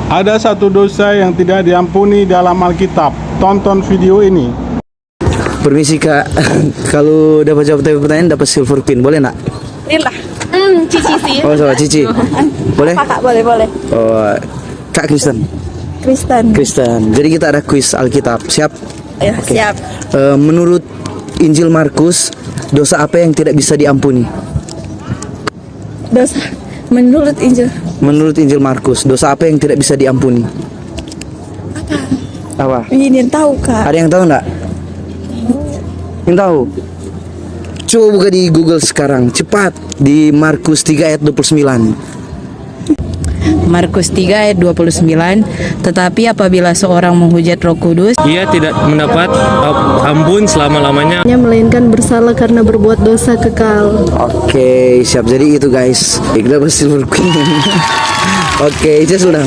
Ada satu dosa yang tidak diampuni dalam Alkitab. Tonton video ini. Permisi kak, kalau dapat jawab pertanyaan dapat silver pin, boleh nak? Inilah. Cici sih. Oh sama Cici, boleh? Apa kak? Boleh. Oh, Kak Kristen. Kristen. Jadi kita ada kuis Alkitab, siap? Ya, Oke. siap. Menurut Injil Markus, dosa apa yang tidak bisa diampuni? Dosa. Menurut Injil. Markus, dosa apa yang tidak bisa diampuni? Apa? Ini tahu kak. Ada yang tahu nggak? Yang tahu? Coba buka di Google sekarang, cepat, di Markus 3 ayat 29. Markus 3 ayat 29, tetapi apabila seorang menghujat Roh Kudus, ia tidak mendapat ampun selama-lamanya, melainkan bersalah karena berbuat dosa kekal. Oke, siap. Jadi itu guys, kita silver queen. Oke, itu sudah.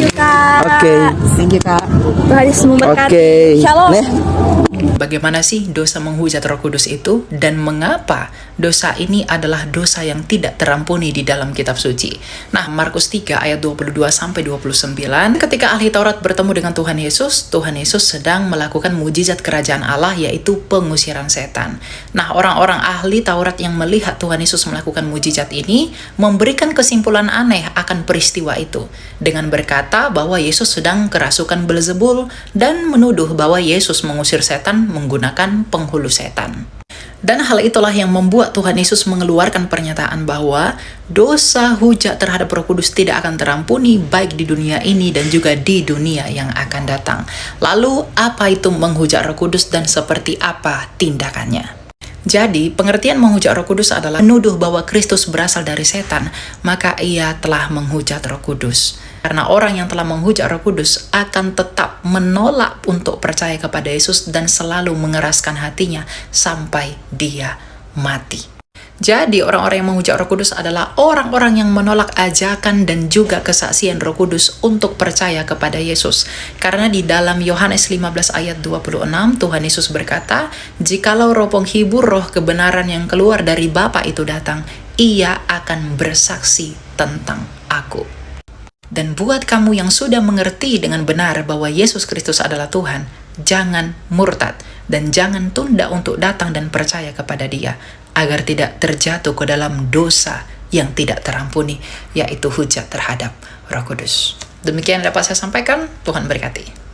Oke. Thank you kak. Tuhan Yesus memberkati. Oke. Shalom. Nih. Bagaimana sih dosa menghujat Roh Kudus itu, dan mengapa dosa ini adalah dosa yang tidak terampuni di dalam kitab suci? Nah, Markus 3 ayat 22 sampai 29, ketika ahli Taurat bertemu dengan Tuhan Yesus sedang melakukan mujizat kerajaan Allah, yaitu pengusiran setan. Nah, orang-orang ahli Taurat yang melihat Tuhan Yesus melakukan mujizat ini memberikan kesimpulan aneh akan peristiwa itu dengan berkata bahwa Yesus sedang kerasukan Belzebul dan menuduh bahwa Yesus mengusir setan menggunakan penghulu setan. Dan hal itulah yang membuat Tuhan Yesus mengeluarkan pernyataan bahwa dosa hujat terhadap Roh Kudus tidak akan terampuni baik di dunia ini dan juga di dunia yang akan datang. Lalu apa itu menghujat Roh Kudus dan seperti apa tindakannya? Jadi, pengertian menghujat Roh Kudus adalah menuduh bahwa Kristus berasal dari setan, maka ia telah menghujat Roh Kudus. Karena orang yang telah menghujat Roh Kudus akan tetap menolak untuk percaya kepada Yesus dan selalu mengeraskan hatinya sampai dia mati. Jadi, orang-orang yang menghujat Roh Kudus adalah orang-orang yang menolak ajakan dan juga kesaksian Roh Kudus untuk percaya kepada Yesus. Karena di dalam Yohanes 15 ayat 26, Tuhan Yesus berkata, "Jikalau roh penghibur, roh kebenaran yang keluar dari Bapa itu datang, ia akan bersaksi tentang aku." Dan buat kamu yang sudah mengerti dengan benar bahwa Yesus Kristus adalah Tuhan, jangan murtad dan jangan tunda untuk datang dan percaya kepada Dia, agar tidak terjatuh ke dalam dosa yang tidak terampuni, yaitu hujat terhadap Roh Kudus. Demikian dapat saya sampaikan. Tuhan berkati.